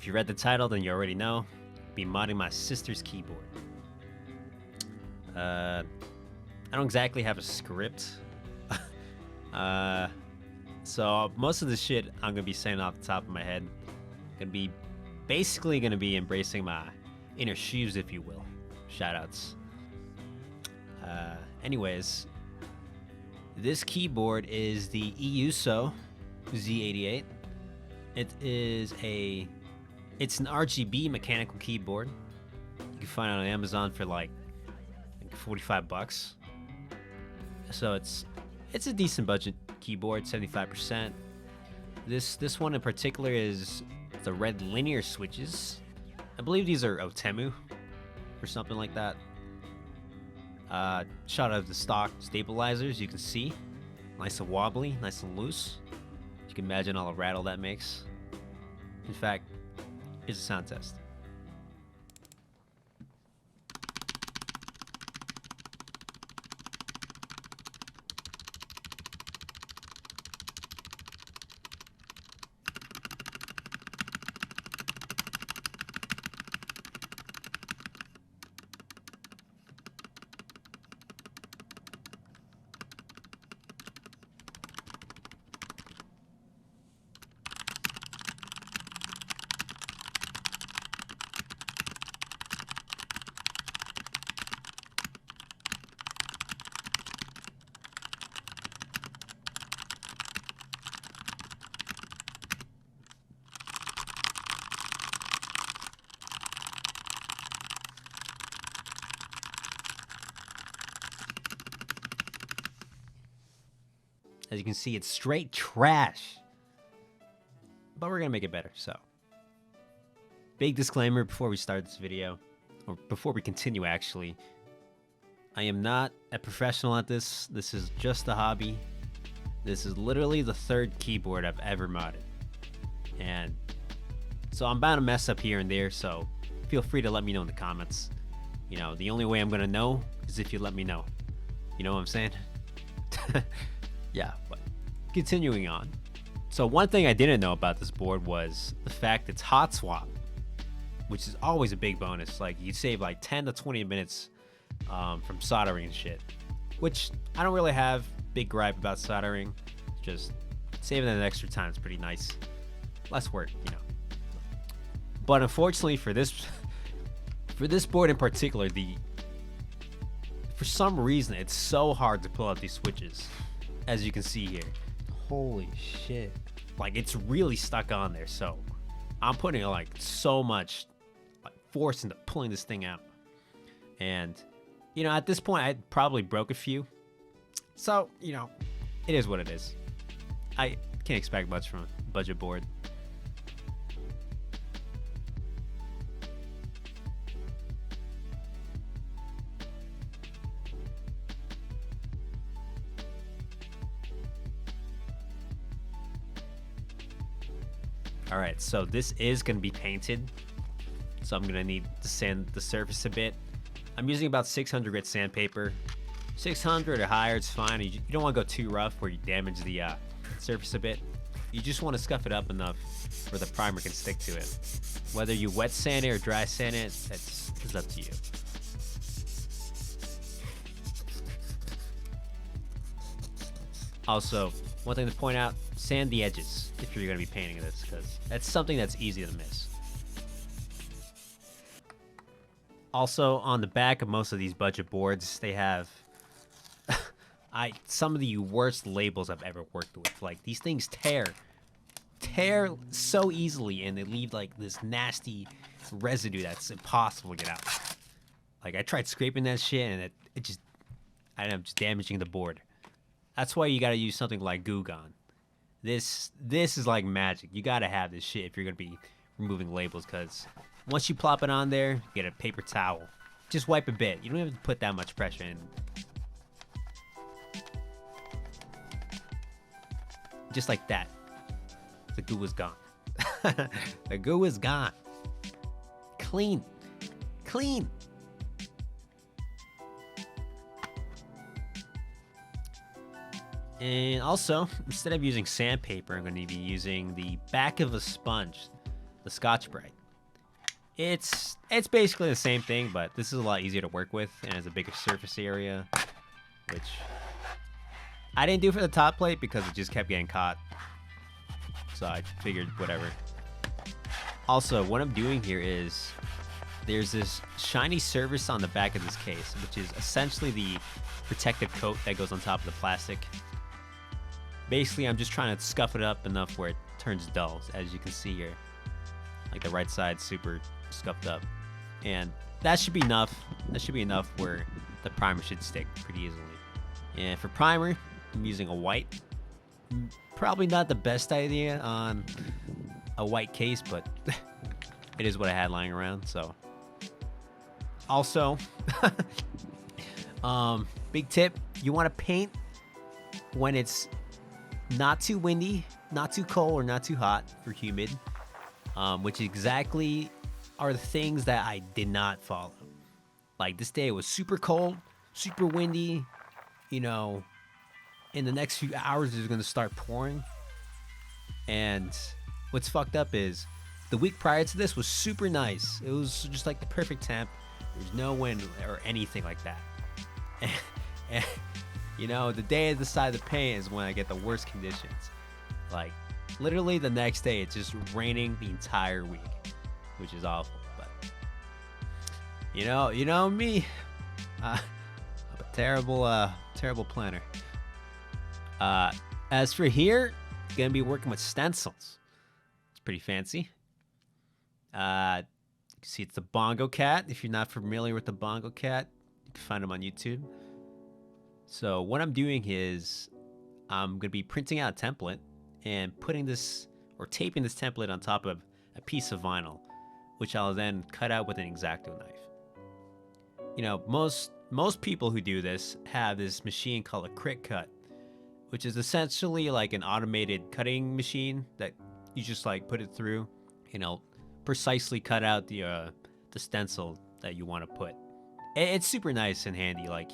you read the title, then you already know. I'll be modding my sister's keyboard. I don't exactly have a script. So most of the shit I'm gonna be saying off the top of my head. Basically gonna be embracing my inner shoes, if you will. Shoutouts. Anyways, this keyboard is the Iuso Z88. It's an RGB mechanical keyboard. You can find it on Amazon for like 45 bucks. So it's a decent budget keyboard, 75%. This one in particular is the red linear switches. I believe these are Otemu or something like that. Shot of the stock stabilizers, you can see. Nice and wobbly, nice and loose. You can imagine all the rattle that makes. In fact, here's a sound test. As you can see, it's straight trash. But we're gonna make it better, so. Big disclaimer before we start this video, or before we continue actually. I am not a professional at this. This is just a hobby. This is literally the third keyboard I've ever modded. And so I'm bound to mess up here and there, so feel free to let me know in the comments. You know, the only way I'm gonna know is if you let me know. You know what I'm saying? Yeah, but continuing on. So one thing I didn't know about this board was the fact it's hot swap, which is always a big bonus. Like you save like 10 to 20 minutes from soldering and shit, which I don't really have big gripe about soldering. Just saving that extra time is pretty nice. Less work, you know. But unfortunately for this board in particular, for some reason it's so hard to pull out these switches. As you can see here, holy shit, like it's really stuck on there. So I'm putting like so much force into pulling this thing out, and you know, at this point I probably broke a few, so you know, it is what it is. I can't expect much from a budget board. Alright, so this is going to be painted, so I'm going to need to sand the surface a bit. I'm using about 600 grit sandpaper. 600 or higher, it's fine. You don't want to go too rough where you damage the surface a bit. You just want to scuff it up enough where the primer can stick to it. Whether you wet sand it or dry sand it, it's up to you. Also, one thing to point out, sand the edges if you're going to be painting this, because that's something that's easy to miss. Also, on the back of most of these budget boards, they have some of the worst labels I've ever worked with. Like, these things tear so easily, and they leave like this nasty residue that's impossible to get out. Like, I tried scraping that shit, and it just, I ended up just damaging the board. That's why you gotta use something like Goo Gone. This is like magic. You gotta have this shit if you're gonna be removing labels, because once you plop it on there, you get a paper towel. Just wipe a bit. You don't have to put that much pressure in. Just like that. The goo is gone. The goo is gone. Clean. Clean. And also, instead of using sandpaper, I'm going to be using the back of a sponge, the Scotch-Brite. It's basically the same thing, but this is a lot easier to work with and has a bigger surface area, which I didn't do for the top plate because it just kept getting caught. So I figured whatever. Also, what I'm doing here is there's this shiny surface on the back of this case, which is essentially the protective coat that goes on top of the plastic. Basically, I'm just trying to scuff it up enough where it turns dull, as you can see here. Like the right side's super scuffed up. And that should be enough. That should be enough where the primer should stick pretty easily. And for primer, I'm using a white. Probably not the best idea on a white case, but it is what I had lying around, so. Also, big tip, you want to paint when it's not too windy, not too cold, or not too hot or humid, which exactly are the things that I did not follow. Like this day, it was super cold, super windy, you know, in the next few hours it's going to start pouring. And what's fucked up is the week prior to this was super nice. It was just like the perfect temp. There's no wind or anything like that. And you know, the day I decide to paint is when I get the worst conditions. Like literally the next day it's just raining the entire week, which is awful. But you know me, I'm a terrible planner. As for here, gonna be working with stencils. It's pretty fancy. You can see it's the Bongo Cat. If you're not familiar with the Bongo Cat, you can find him on YouTube. So what I'm doing is I'm gonna be printing out a template and putting this or taping this template on top of a piece of vinyl, which I'll then cut out with an X-Acto knife. You know, most people who do this have this machine called a Cricut Cut, which is essentially like an automated cutting machine that you just like put it through, you know, precisely cut out the stencil that you want to put. It's super nice and handy. Like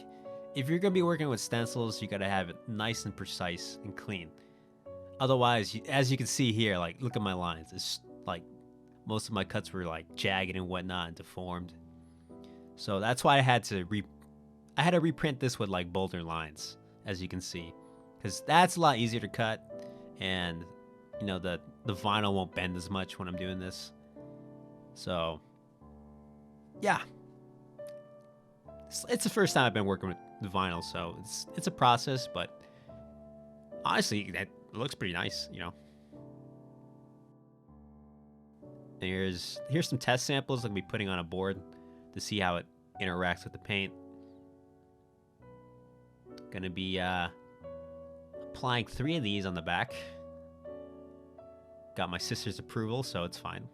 if you're gonna be working with stencils, you gotta have it nice and precise and clean. Otherwise, as you can see here, like look at my lines. It's like most of my cuts were like jagged and whatnot and deformed. So that's why I had to reprint this with like bolder lines, as you can see. Because that's a lot easier to cut, and you know the vinyl won't bend as much when I'm doing this. So yeah, it's the first time I've been working with the vinyl, so it's a process, but honestly, that looks pretty nice, you know. And here's some test samples I'll be putting on a board to see how it interacts with the paint. Gonna be applying 3 of these on the back. Got my sister's approval, so it's fine.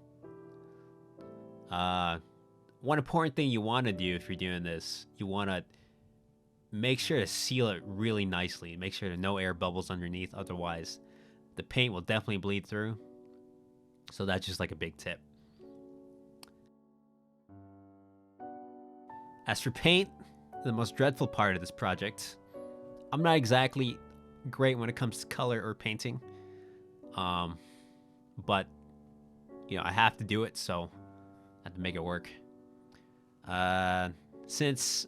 One important thing you want to do if you're doing this, you want to make sure to seal it really nicely. Make sure that no air bubbles underneath, otherwise the paint will definitely bleed through. So that's just like a big tip. As for paint, the most dreadful part of this project, I'm not exactly great when it comes to color or painting, but you know, I have to do it, so I have to make it work. Since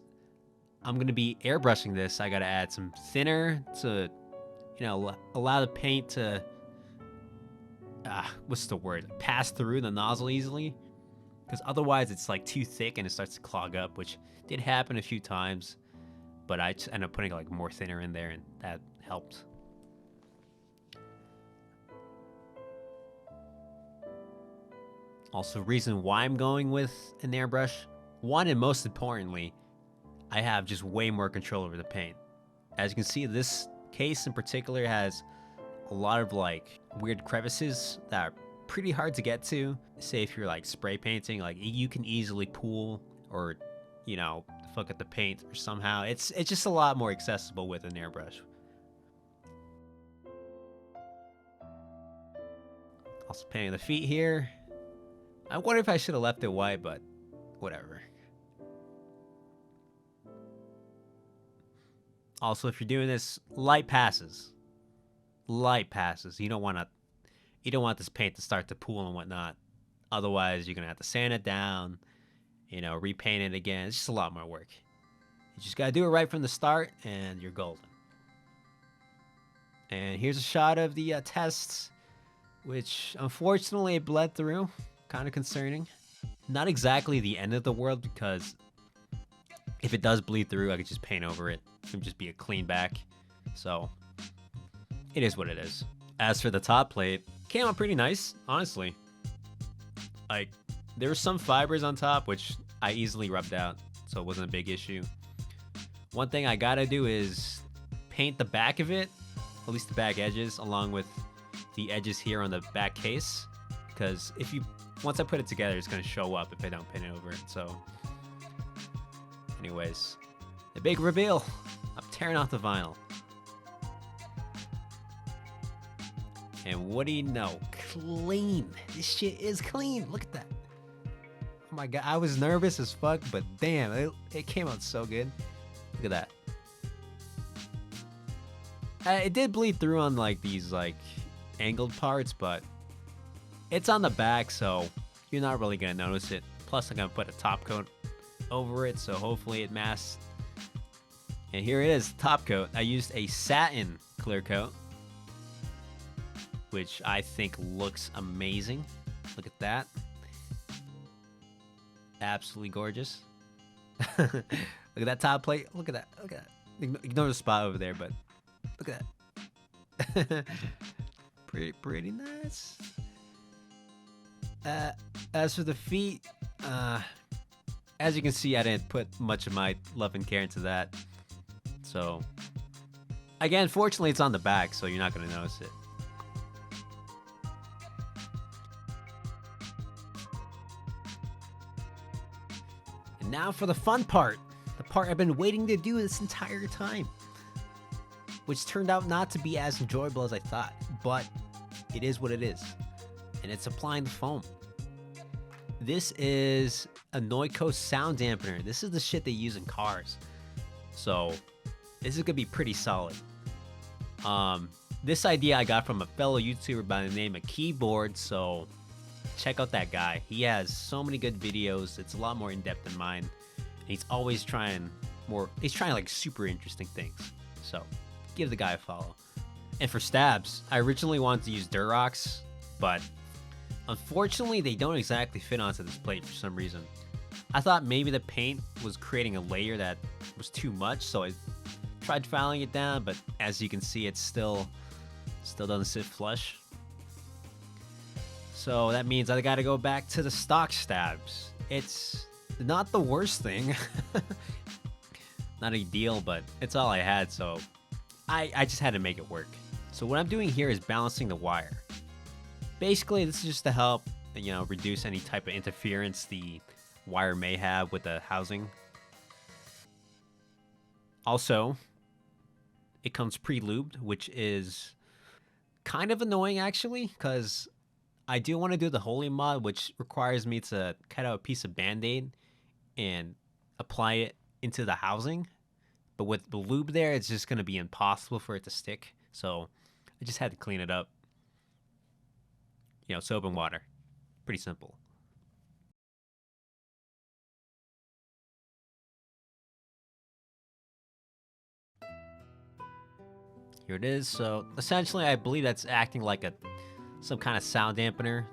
I'm gonna be airbrushing this, I gotta add some thinner to, you know, allow the paint to pass through the nozzle easily, because otherwise it's like too thick and it starts to clog up, which did happen a few times, but I just ended up putting like more thinner in there, and that helped. Also, reason why I'm going with an airbrush, one and most importantly, I have just way more control over the paint. As you can see, this case in particular has a lot of like weird crevices that are pretty hard to get to. Say if you're like spray painting, like you can easily pull or, you know, fuck at the paint or somehow. It's just a lot more accessible with an airbrush. Also painting the feet here. I wonder if I should have left it white, but whatever. Also, if you're doing this, light passes. Light passes. You don't want this paint to start to pool and whatnot. Otherwise, you're gonna have to sand it down, you know, repaint it again. It's just a lot more work. You just gotta do it right from the start, and you're golden. And here's a shot of the tests, which unfortunately it bled through. Kind of concerning. Not exactly the end of the world, because if it does bleed through, I could just paint over it. It would just be a clean back. So it is what it is. As for the top plate, came out pretty nice, honestly. Like, there were some fibers on top, which I easily rubbed out, so it wasn't a big issue. One thing I gotta do is paint the back of it, at least the back edges, along with the edges here on the back case, because once I put it together, it's gonna show up if I don't paint it over it. So anyways, the big reveal. I'm tearing off the vinyl. And what do you know? Clean. This shit is clean. Look at that. Oh my god, I was nervous as fuck, but damn, it came out so good. Look at that. It did bleed through on like these like angled parts, but it's on the back, so you're not really gonna notice it. Plus, I'm gonna put a top coat over it, so hopefully it masks. And here it is, top coat. I used a satin clear coat, which I think looks amazing. Look at that. Absolutely gorgeous. Look at that top plate. Look at that. Look at that. Ignore the spot over there, but look at that. pretty nice. As for the feet, as you can see, I didn't put much of my love and care into that. So, again, fortunately, it's on the back, so you're not going to notice it. And now for the fun part. The part I've been waiting to do this entire time. Which turned out not to be as enjoyable as I thought. But it is what it is. And it's applying the foam. This is a Noiko sound dampener. This is the shit they use in cars. So, this is gonna be pretty solid. This idea I got from a fellow YouTuber by the name of Keyboard, so check out that guy. He has so many good videos. It's a lot more in-depth than mine. And he's always trying like super interesting things. So, give the guy a follow. And for stabs, I originally wanted to use Durox, but unfortunately they don't exactly fit onto this plate for some reason. I thought maybe the paint was creating a layer that was too much, so I tried filing it down, but as you can see, it still doesn't sit flush. So that means I gotta go back to the stock stabs. It's not the worst thing. Not ideal, but it's all I had, so I just had to make it work. So what I'm doing here is balancing the wire. Basically, this is just to help, you know, reduce any type of interference the wire may have with the housing. Also, it comes pre-lubed, which is kind of annoying actually, because I do want to do the Holy mod, which requires me to cut out a piece of Band-Aid and apply it into the housing. But with the lube there, it's just going to be impossible for it to stick. So I just had to clean it up. You know, soap and water. Pretty simple. Here it is. So essentially, I believe that's acting like some kind of sound dampener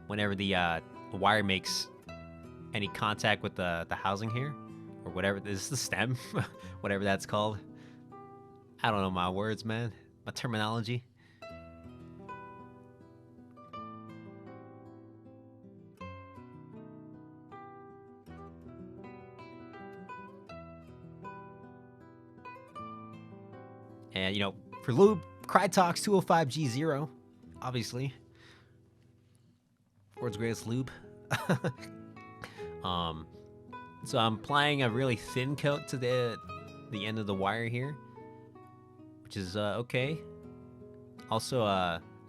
whenever the wire makes any contact with the housing here, or whatever. This is the stem, whatever that's called. I don't know my words, man. My terminology. And, you know, for lube, Crytox 205G0, obviously. World's greatest lube. So I'm applying a really thin coat to the end of the wire here, which is okay. Also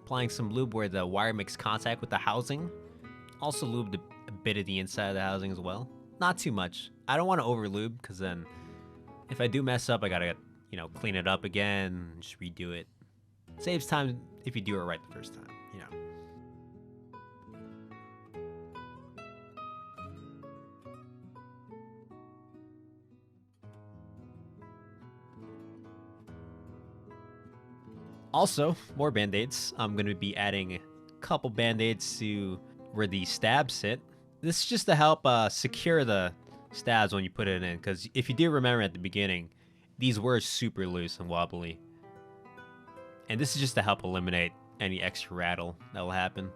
applying some lube where the wire makes contact with the housing. Also lubed a bit of the inside of the housing as well. Not too much. I don't want to over lube, because then if I do mess up, I gotta, you know, clean it up again, just redo it. Saves time if you do it right the first time, you know. Also, more band-aids. I'm going to be adding a couple band-aids to where the stabs sit. This is just to help secure the stabs when you put it in, because if you do remember at the beginning, these were super loose and wobbly. And this is just to help eliminate any extra rattle that will happen.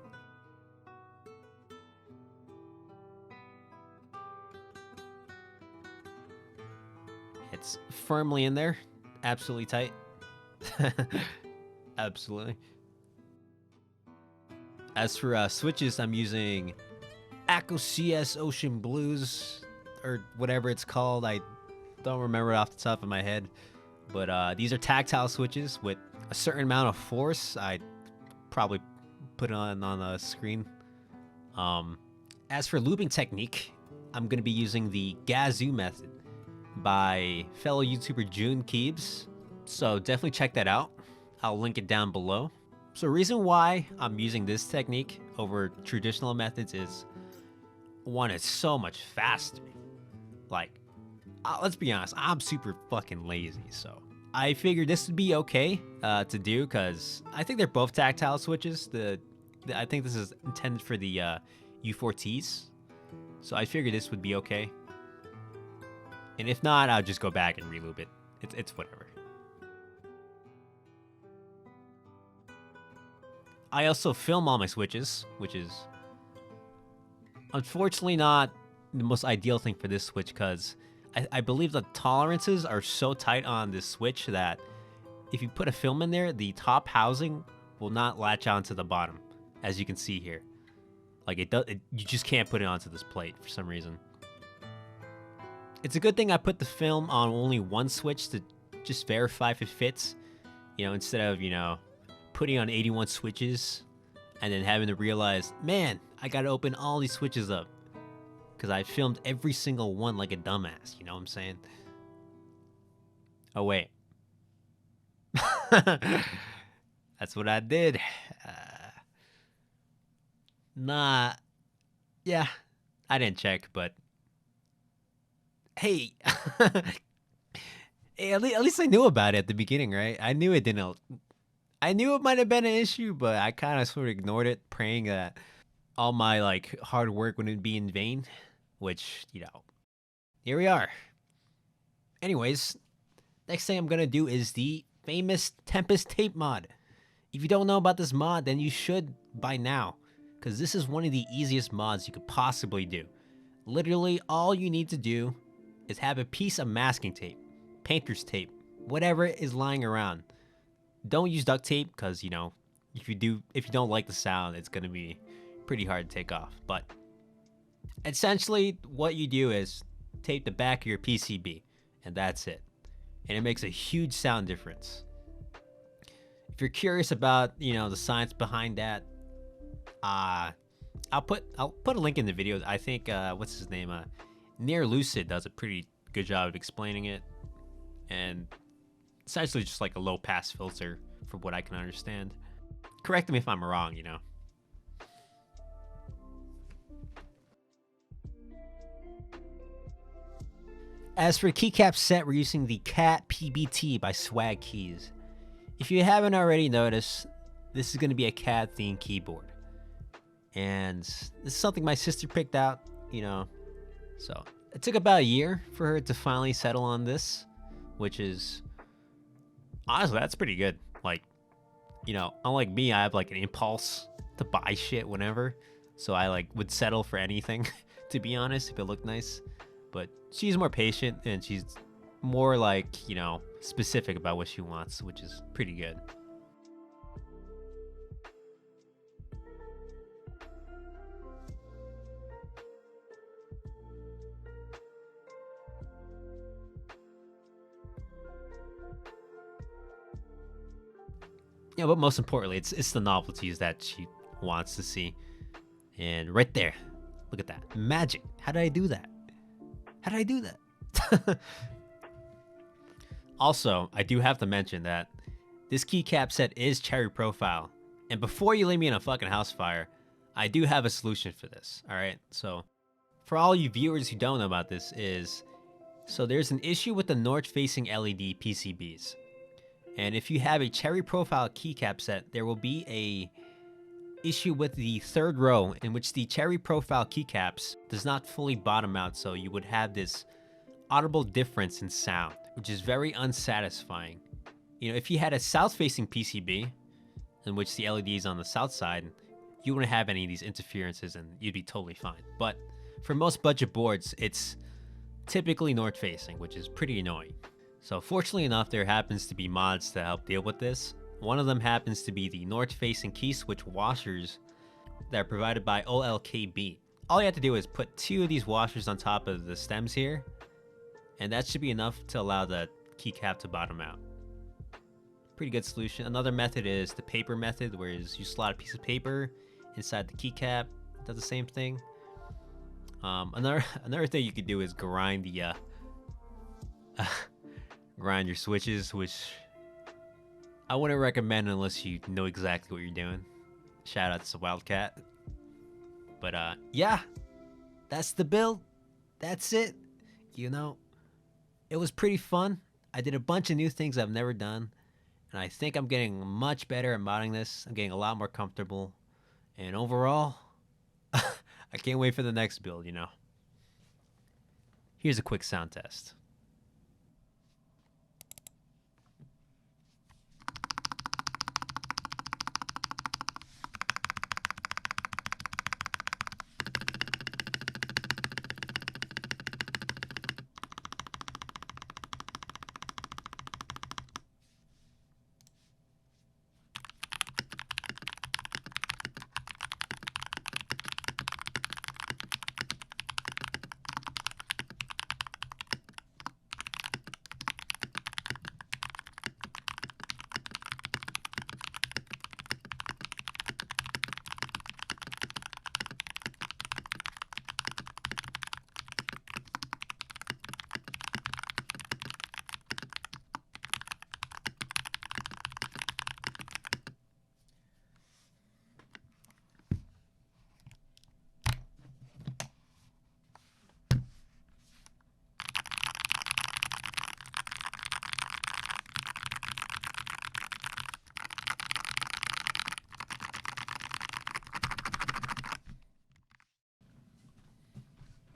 It's firmly in there, absolutely tight. Absolutely. As for switches, I'm using Aqua CS Ocean Blues, or whatever it's called. I don't remember it off the top of my head. But these are tactile switches with a certain amount of force. I probably put it on the screen. As for looping technique, I'm going to be using the Gazoo method by fellow YouTuber June Keebs. So definitely check that out. I'll link it down below. So the reason why I'm using this technique over traditional methods is, one, it's so much faster. Like, let's be honest, I'm super fucking lazy, so I figured this would be okay to do, because I think they're both tactile switches. I think this is intended for the U4Ts, so I figured this would be okay. And if not, I'll just go back and reloop it. It's whatever. I also film all my switches, which is unfortunately not the most ideal thing for this switch, because I believe the tolerances are so tight on this switch that if you put a film in there, the top housing will not latch onto the bottom, as you can see here. Like you just can't put it onto this plate for some reason. It's a good thing I put the film on only one switch to just verify if it fits, instead of, putting on 81 switches and then having to realize, man, I gotta open all these switches up because I filmed every single one like a dumbass. You know what I'm saying? Oh, wait. That's what I did. Nah. Yeah, I didn't check, but hey. Hey, at least I knew about it at the beginning, right? I knew it might have been an issue, but I kind of sort of ignored it, praying that all my hard work wouldn't be in vain, which, here we are. Anyways, next thing I'm going to do is the famous Tempest Tape Mod. If you don't know about this mod, then you should by now, because this is one of the easiest mods you could possibly do. Literally, all you need to do is have a piece of masking tape, painter's tape, whatever is lying around. Don't use duct tape, because, if you don't like the sound, it's going to be pretty hard to take off. But essentially, what you do is tape the back of your PCB, and that's it. And it makes a huge sound difference. If you're curious about, the science behind that, I'll put a link in the video. I think, what's his name? Near Lucid does a pretty good job of explaining it. And essentially just like a low pass filter, from what I can understand. Correct me if I'm wrong, As for keycap set, we're using the Cat PBT by Swag Keys. If you haven't already noticed, this is going to be a cat themed keyboard. And this is something my sister picked out, So it took about a year for her to finally settle on this, which is, honestly, that's pretty good. Unlike me, I have an impulse to buy shit whenever. So I would settle for anything, to be honest, if it looked nice. But she's more patient and she's more specific about what she wants, which is pretty good. But most importantly, it's the novelties that she wants to see. And right there, look at that. Magic. How did I do that? How did I do that? Also, I do have to mention that this keycap set is cherry profile. And before you leave me in a fucking house fire, I do have a solution for this. Alright, so for all you viewers who don't know about this so there's an issue with the north-facing LED PCBs. And if you have a cherry profile keycap set, there will be a issue with the third row in which the cherry profile keycaps does not fully bottom out, so you would have this audible difference in sound, which is very unsatisfying. You know, if you had a south-facing PCB in which the LED is on the south side, you wouldn't have any of these interferences and you'd be totally fine. But for most budget boards, it's typically north-facing, which is pretty annoying. So fortunately enough, there happens to be mods to help deal with this. One of them happens to be the north-facing key switch washers that are provided by OLKB. All you have to do is put 2 of these washers on top of the stems here, and that should be enough to allow the keycap to bottom out. Pretty good solution. Another method is the paper method, where you slot a piece of paper inside the keycap. It does the same thing. Another thing you could do is grind the grind your switches, which I wouldn't recommend unless you know exactly what you're doing. Shout out to Wildcat. But yeah, that's the build. That's it. You know, it was pretty fun. I did a bunch of new things I've never done, and I think I'm getting much better at modding this. I'm getting a lot more comfortable, and overall, I can't wait for the next build, you know. Here's a quick sound test.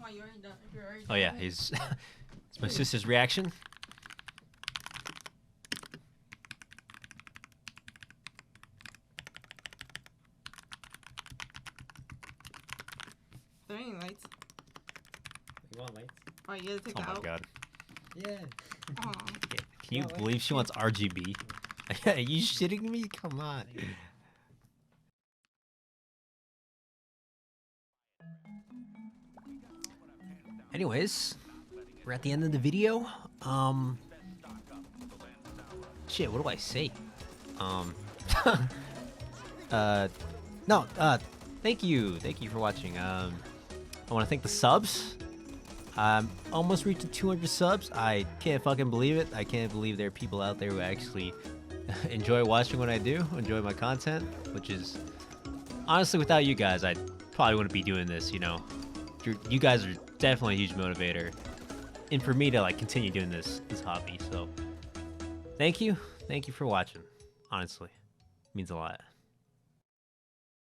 You already done. If you're already Oh yeah, it's my sister's reaction. There ain't lights. You want lights? Oh, you gotta take Oh that my out. god. Yeah. Oh. Can you believe she wants RGB? Are you shitting me? Come on. Anyways, we're at the end of the video. Shit, what do I say? Thank you for watching. I want to thank the subs. Almost reached 200 subs. I can't fucking believe it. I can't believe there are people out there who actually enjoy watching what I do, enjoy my content, which is honestly, without you guys, I probably wouldn't be doing this, you know. You guys are definitely a huge motivator, and for me to like continue doing this hobby. So thank you for watching. Honestly, it means a lot.